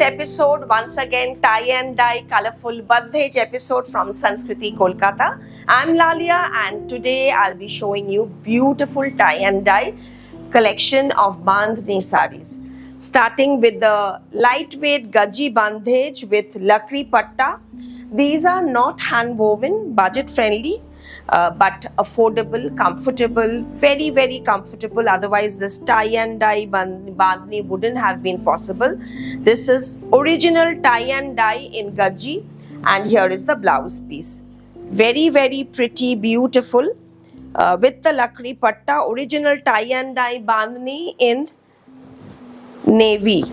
4th episode, once again tie and dye colorful Bandhej episode from Sanskriti Kolkata. I'm Lalia and today I'll be showing you beautiful tie and dye collection of Bandhni sarees. Starting with the lightweight Gaji Bandhej with Lakri Patta. These are not hand woven, budget friendly. But affordable, comfortable, very, very comfortable. Otherwise, this tie and dye bandhni wouldn't have been possible. This is original tie and dye in Gaji, and here is the blouse piece. Very, very pretty, beautiful, with the Lakri Patta, original tie and dye bandhni in navy.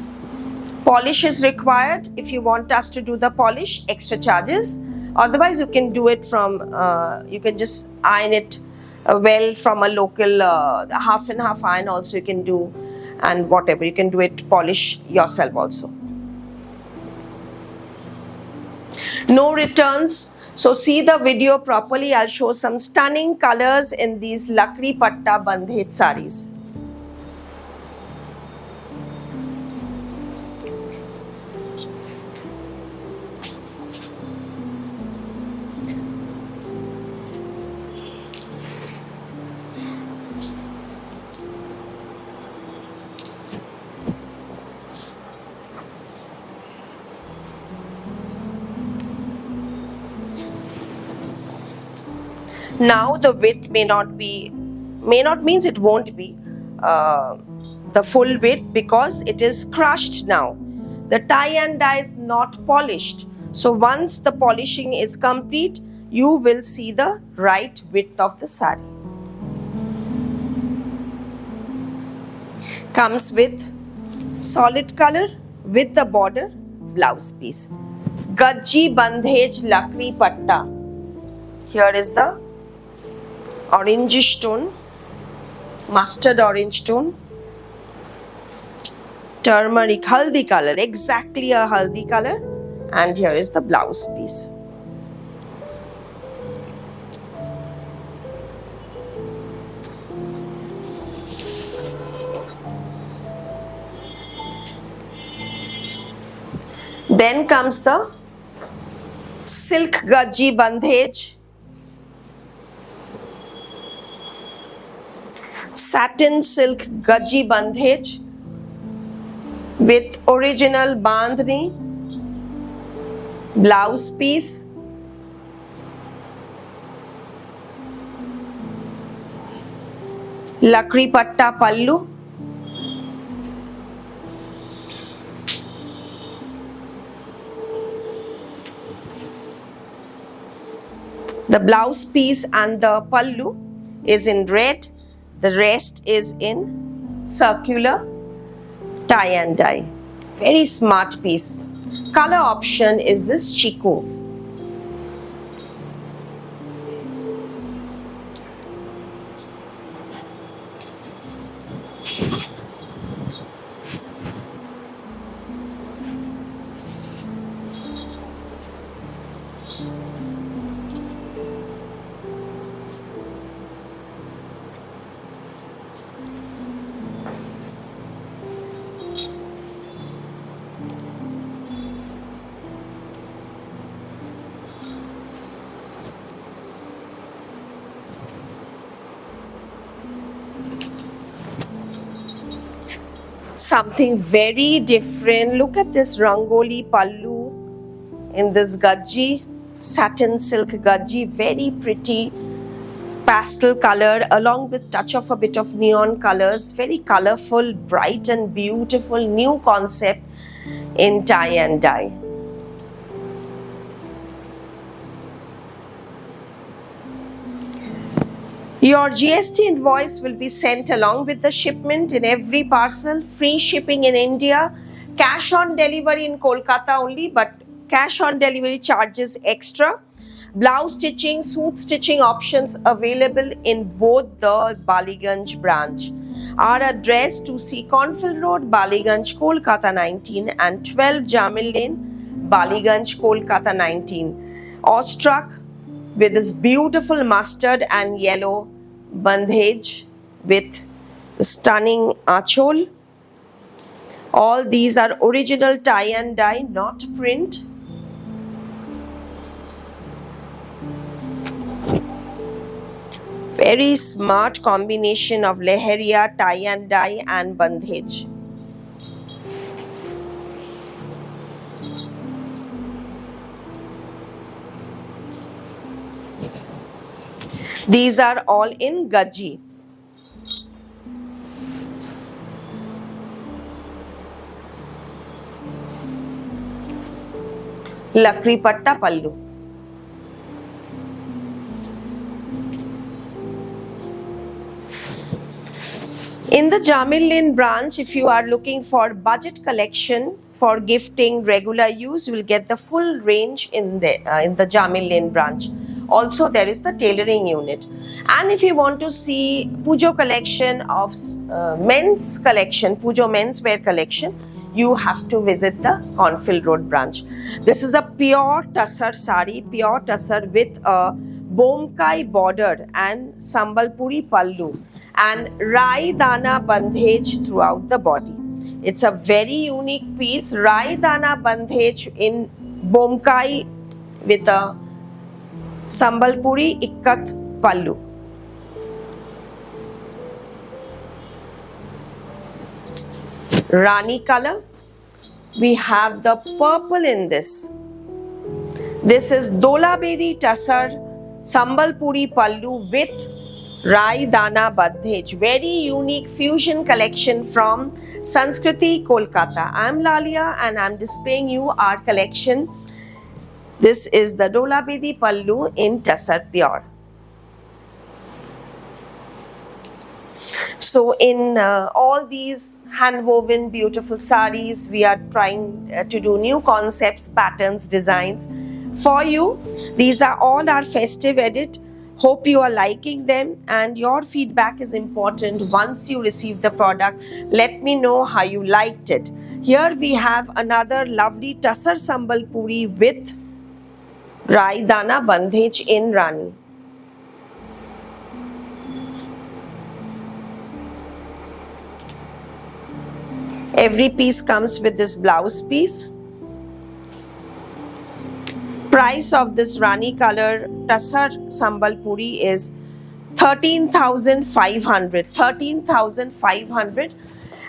Polish is required. If you want us to do the polish, extra charges. Otherwise, you can do it from, you can just iron it well from a local half and half iron also you can do, and whatever, you can do it, polish yourself also. No returns. So see the video properly. I'll show some stunning colors in these Lakri Patta Bandhej sarees. Now the width may not means it won't be the full width because it is crushed now. The tie and dye is not polished. So once the polishing is complete, you will see the right width of the sari. Comes with solid color with the border blouse piece. Gaji Bandhej Lakri Patta. Here is the orangish tone, mustard orange tone, turmeric, haldi color, exactly a haldi color, and here is the blouse piece. Then comes the silk Gaji Bandhej, satin silk Gaji Bandhej with original bandhni, blouse piece, Lakri Patta pallu, the blouse piece and the pallu is in red. The rest is in circular tie and dye. Very smart piece. Color option is this Chico. Something very different. Look at this Rangoli pallu in this Gaji, satin silk Gaji, very pretty pastel color along with touch of a bit of neon colors. Very colorful, bright and beautiful new concept in tie and dye. Your GST invoice will be sent along with the shipment in every parcel. Free shipping in India. Cash on delivery in Kolkata only, but cash on delivery charges extra. Blouse stitching, suit stitching options available in both the Baliganj branch. Our address 2C Cornfield Road, Baliganj, Kolkata 19 and 12 Jamil Lane, Baliganj, Kolkata 19. Awestruck with this beautiful mustard and yellow bandhej with stunning achol. All these are original tie and dye, not print. Very smart combination of Leheria, tie and dye and bandhej. These are all in Gaji. Lakri patta pallu. In the Jamil Lane branch, if you are looking for budget collection for gifting, regular use, you will get the full range in the Jamil Lane branch. Also, there is the tailoring unit. And if you want to see Pujo collection of men's collection, Pujo menswear collection, you have to visit the Cornfield Road branch. This is a pure tussar sari, pure tussar with a bomkai border and sambalpuri pallu and Rai Dana bandhej throughout the body. It's a very unique piece, Rai Dana bandhej in bomkai with a sambalpuri ikkat pallu. Rani color. We have the purple in this. This is Dola Bedi Tussar Sambalpuri Pallu with Rai Dana Bandhej. Very unique fusion collection from Sanskriti, Kolkata. I'm Lalia and I'm displaying you our collection. This is the Dola Bedi Pallu in Tussar Pure. So in all these hand-woven beautiful sarees, we are trying to do new concepts, patterns, designs for you. These are all our festive edit. Hope you are liking them and your feedback is important. Once you receive the product, let me know how you liked it. Here we have another lovely Tussar Sambalpuri with Rai Dana Bandhej in Rani. Every piece comes with this blouse piece. Price of this Rani color Tussar Sambalpuri is 13,500. 13,500.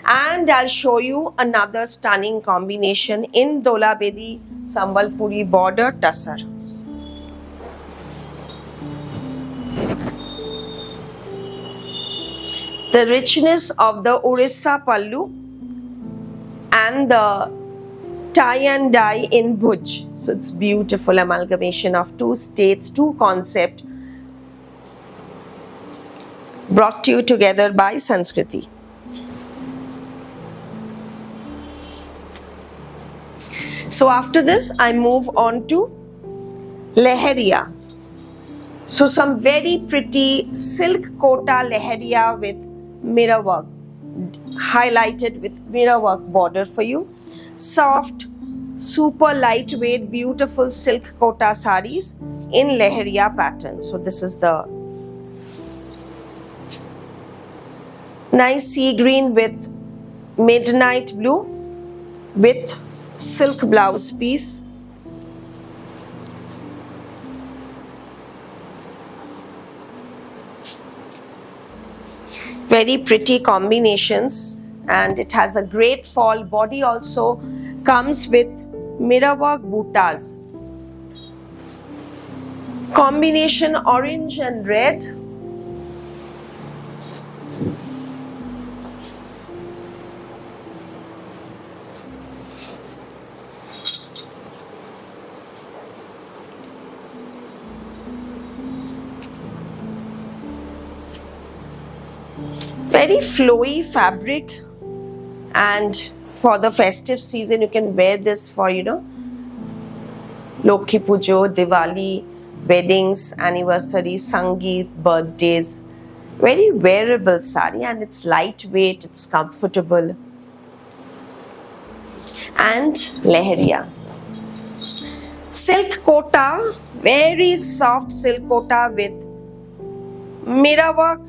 And I'll show you another stunning combination in Dola Bedi Sambalpuri border Tussar. The richness of the Orissa Pallu and the tie and dye in Bhuj. So it's beautiful amalgamation of two states, two concepts brought to you together by Sanskriti. So after this, I move on to Leheria. So some very pretty silk kota Leheria with mirror work, highlighted with mirror work border for you. Soft, super lightweight, beautiful silk kota sarees in Leheria pattern. So this is the nice sea green with midnight blue with silk blouse piece. Very pretty combinations and it has a great fall. Body also comes with mirror work buttas. Combination orange and red. Very flowy fabric, and for the festive season you can wear this for Lokhi Pujo, Diwali, weddings, anniversaries, Sangeet, birthdays. Very wearable sari and it's lightweight, it's comfortable. And Leheria. Silk kota, very soft silk kota with mirror work,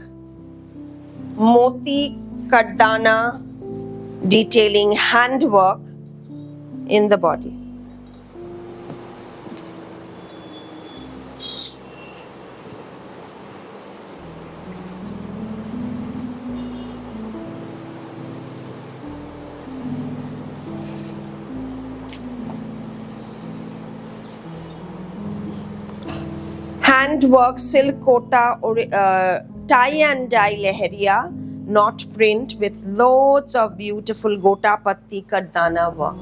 moti, kardana, detailing handwork in the body. Handwork silk kota or tie and dye leheriya, knot print with loads of beautiful gota patti kardana work.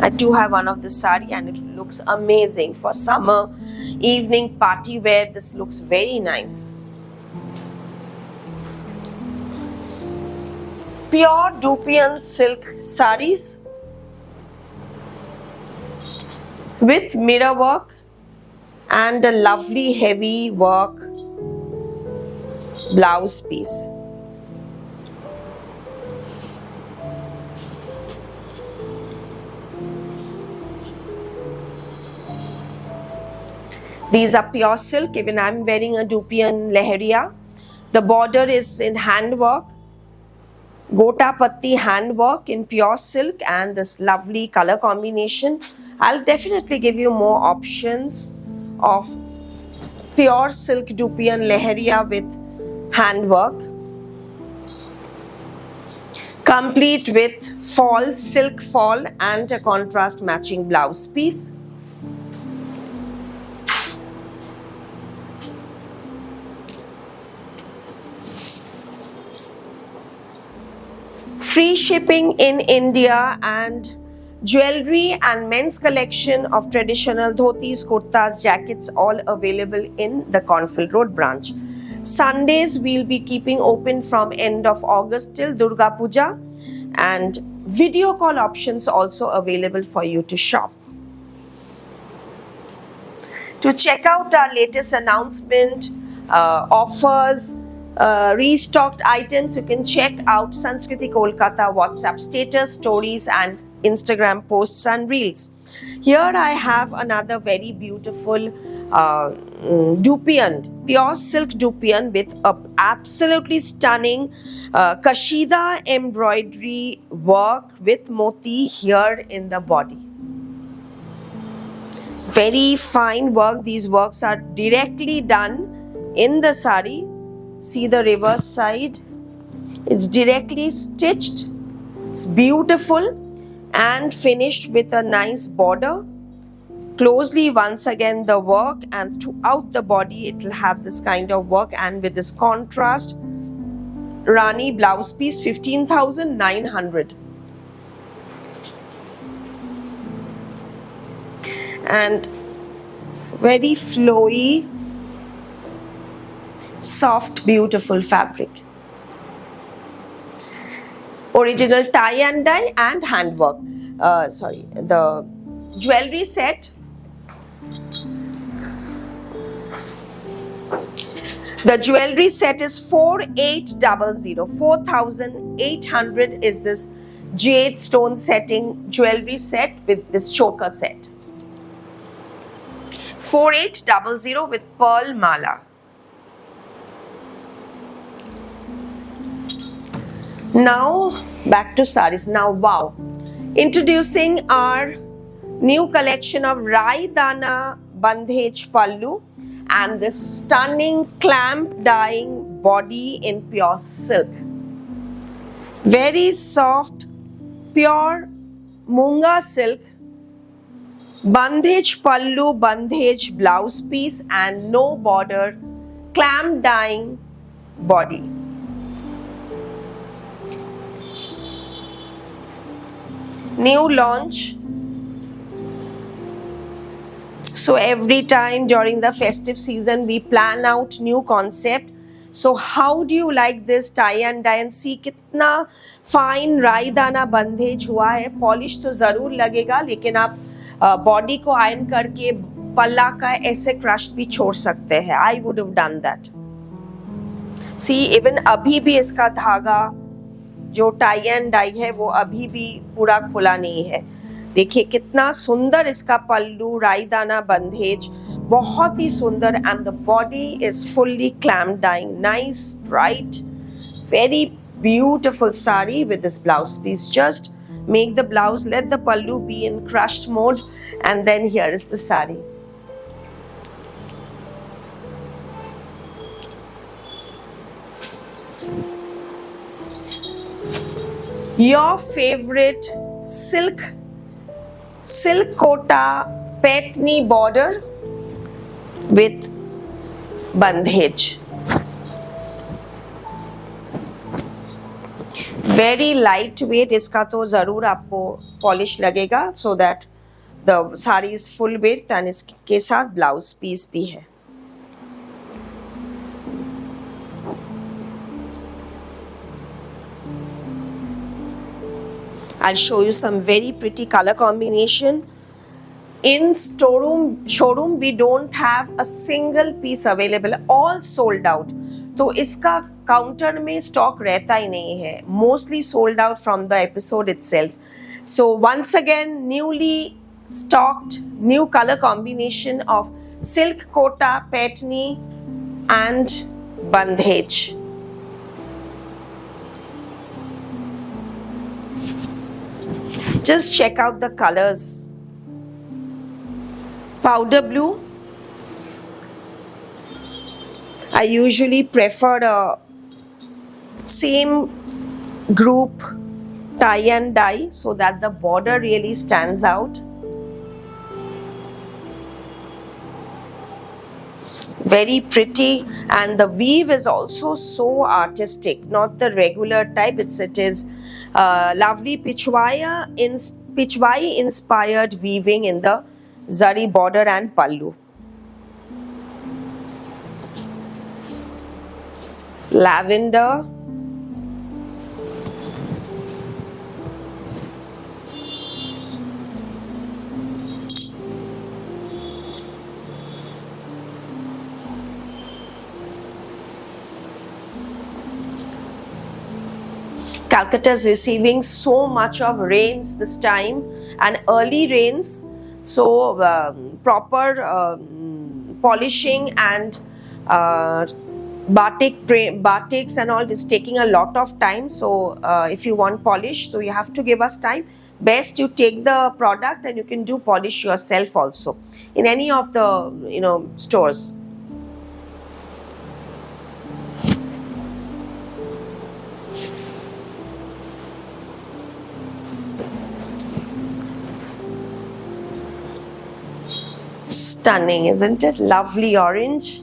I too have one of the sari and it looks amazing for summer evening party wear. This looks very nice. Pure Dupion silk saris with mirror work and a lovely heavy work blouse piece. These are pure silk. Even I am wearing a Dupion leheriya. The border is in handwork, gota patti handwork in pure silk, and this lovely color combination. I'll definitely give you more options of pure silk Dupion leheriya with handwork, complete with fall, silk fall, and a contrast matching blouse piece. Free shipping in India, and jewelry and men's collection of traditional dhotis, kurtas, jackets all available in the Cornfield Road branch. Sundays we'll be keeping open from end of August till Durga Puja, and video call options also available for you to shop. To check out our latest announcement, offers, restocked items, you can check out Sanskriti Kolkata WhatsApp status, stories and Instagram posts and reels. Here I have another very beautiful Dupion, pure silk Dupion with a absolutely stunning Kashida embroidery work with moti here in the body. Very fine work. These works are directly done in the sari. See the reverse side. It's directly stitched. It's beautiful and finished with a nice border. Closely once again the work, and throughout the body it will have this kind of work, and with this contrast Rani blouse piece, 15,900. And very flowy, soft, beautiful fabric. Original tie and dye and handwork. The jewelry set. The jewelry set is 4800. 4,800 is this jade stone setting jewelry set with this choker set. 4800 with pearl mala. Now back to saris. Now wow, introducing our new collection of Raidana Bandhej pallu and this stunning clamp dyeing body in pure silk. Very soft, pure Munga silk, Bandhej pallu, Bandhej blouse piece, and no border, clamp dyeing body. New launch. So every time during the festive season we plan out new concept. So how do you like this tie and dye? And see कितना fine राईदाना बंधेज हुआ है. Polish तो जरूर लगेगा, लेकिन आप body को iron करके पल्ला का ऐसे crushed भी छोड़ सकते हैं. I would have done that. See, even अभी भी इसका धागा जो टाई एंड डाई है वो अभी भी पूरा खुला नहीं है. देखिए कितना सुंदर इसका पल्लू, राईदाना बंधेज, बहुत ही सुंदर. And the body is fully clamp dyeing, nice bright, very beautiful sari with this blouse piece. Just make the blouse, let the pallu be in crushed mode, and then here is the sari. Your favorite silk kota Patni border with bandhej. Very lightweight, इसका तो ज़रूर आपको polish लगेगा, so that the sari is full width and इसके साथ blouse piece भी है. I'll show you some very pretty color combination. In showroom we don't have a single piece available, all sold out. तो इसका काउंटर में stock रहता ही नहीं है, mostly sold out from the episode itself. So once again, newly stocked new color combination of silk kota Patni and bandhej. Just check out the colors. Powder blue. I usually prefer a same group tie and dye so that the border really stands out. Very pretty, and the weave is also so artistic, not the regular type. It is lovely Pichwai inspired weaving in the zari border and pallu. Lavender. Calcutta is receiving so much of rains this time, and early rains, so proper polishing and batiks and all is taking a lot of time. So if you want polish, so you have to give us time. Best you take the product and you can do polish yourself also in any of the stores. Stunning, isn't it? Lovely orange.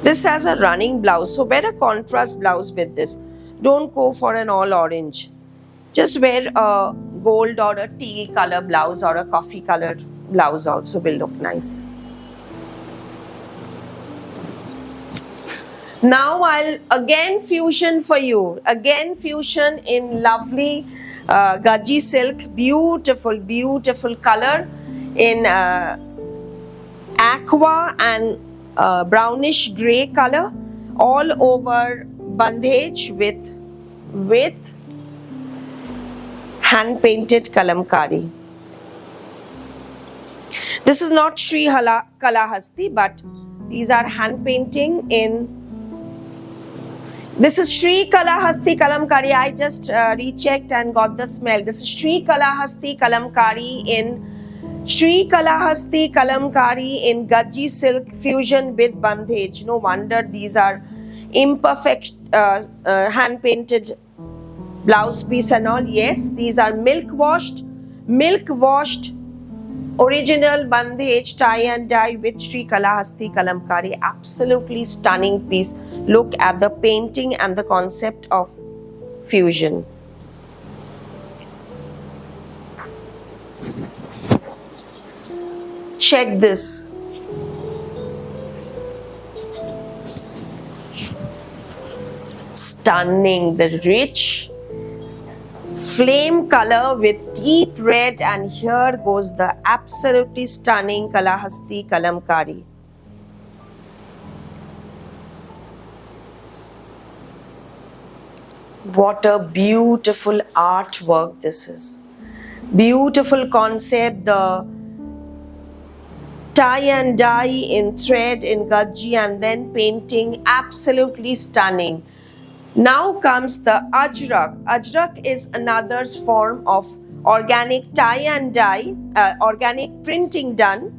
This has a running blouse, so wear a contrast blouse with this. Don't go for an all orange. Just wear a gold or a teal color blouse or a coffee colored blouse also will look nice. Now I'll again fusion for you. Again fusion in lovely Gaji silk. Beautiful, beautiful color in aqua and brownish grey color all over bandhej with hand painted kalamkari. This is not Sri Kalahasti, but these are hand painting in. This is Sri Kalahasti Kalamkari. I just rechecked and got the smell. This is Sri Kalahasti Kalamkari in Gaji silk fusion with bandhej. No wonder these are imperfect hand painted blouse piece and all. Yes, these are milk washed original bandhej tie and dye with Sri Kalahasti Kalamkari. Absolutely stunning piece. Look at the painting and the concept of fusion. Check this. Stunning. The rich flame color with deep red, and here goes the absolutely stunning Kalahasti Kalamkari. What a beautiful artwork this is. Beautiful concept, the tie and dye in thread in Gajji and then painting, absolutely stunning. Now comes the Ajrak. Ajrak is another form of organic tie and dye, organic printing done,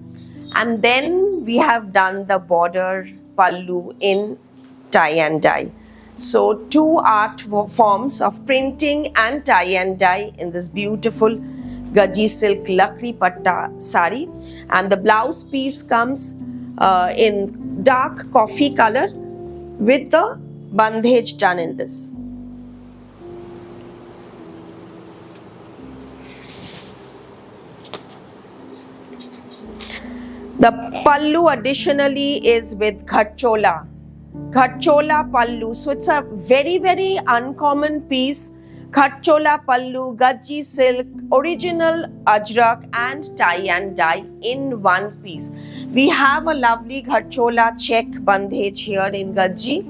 and then we have done the border pallu in tie and dye. So two art forms of printing and tie and dye in this beautiful Gajji silk lakri patta sari, and the blouse piece comes in dark coffee color with the bandhej done in this. The pallu additionally is with ghatchola pallu. So it's a very, very uncommon piece. Ghatchola pallu, Gajji silk, original Ajrak and tie and dye in one piece. We have a lovely ghatchola check bandhej here in Gajji.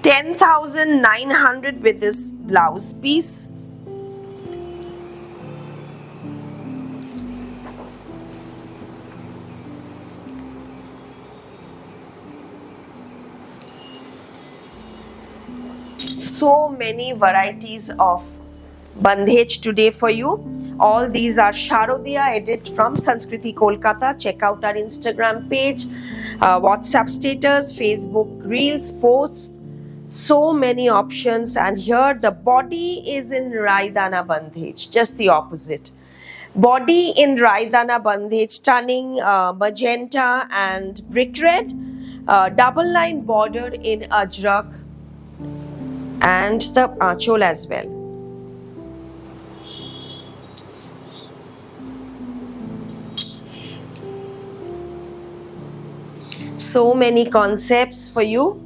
$10,900 with this blouse piece. So many varieties of bandhej today for you. All these are Sharodiya edit from Sanskriti Kolkata. Check out our Instagram page, WhatsApp status, Facebook Reels, posts. So many options, and here the body is in Raidana bandhej, just the opposite. Body in Raidana bandhej, stunning magenta and brick red, double line border in Ajrak, and the achol as well. So many concepts for you.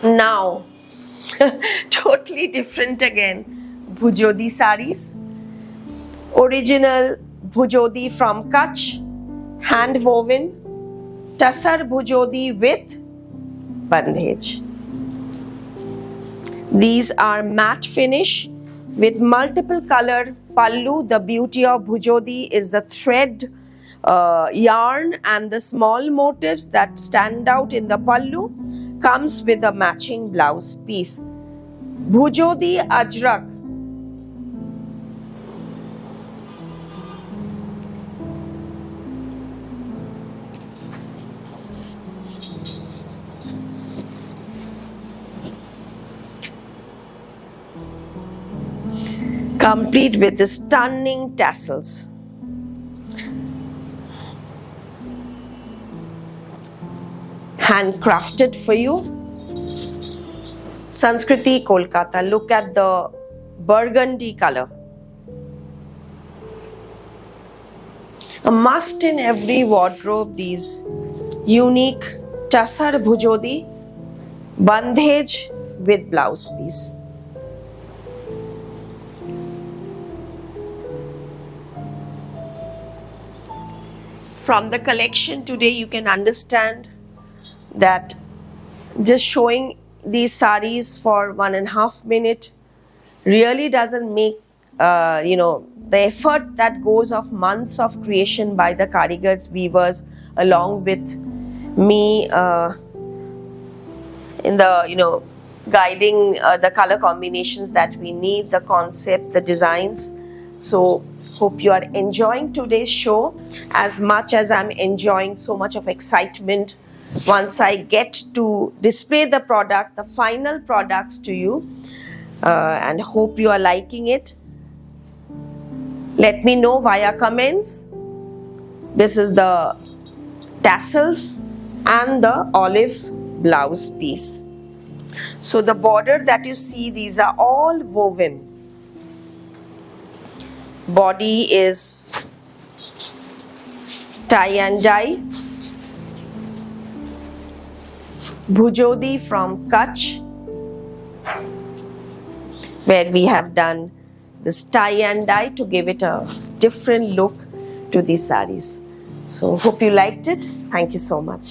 Now, totally different again. Bhujodi saris. Original Bhujodi from Kutch, hand woven. Tassar Bhujodi with bandhej. These are matte finish with multiple color pallu. The beauty of Bhujodi is the thread yarn and the small motifs that stand out in the pallu comes with a matching blouse piece. Bhujodi Ajrak. Complete with the stunning tassels. Handcrafted for you. Sanskriti Kolkata. Look at the burgundy color. A must in every wardrobe, these unique Tassar Bhujodi bandhej with blouse piece. From the collection today, you can understand that just showing these saris for 1.5 minutes really doesn't make the effort that goes of months of creation by the karigars, weavers, along with me in the guiding the color combinations that we need, the concept, the designs. So hope you are enjoying today's show as much as I'm enjoying so much of excitement once I get to display the product, the final products to you, and hope you are liking it. Let me know via comments. This is the tassels and the olive blouse piece. So the border that you see, these are all woven. Body is tie and dye. Bhujodi from Kutch, where we have done this tie and dye to give it a different look to these saris. So hope you liked it. Thank you so much.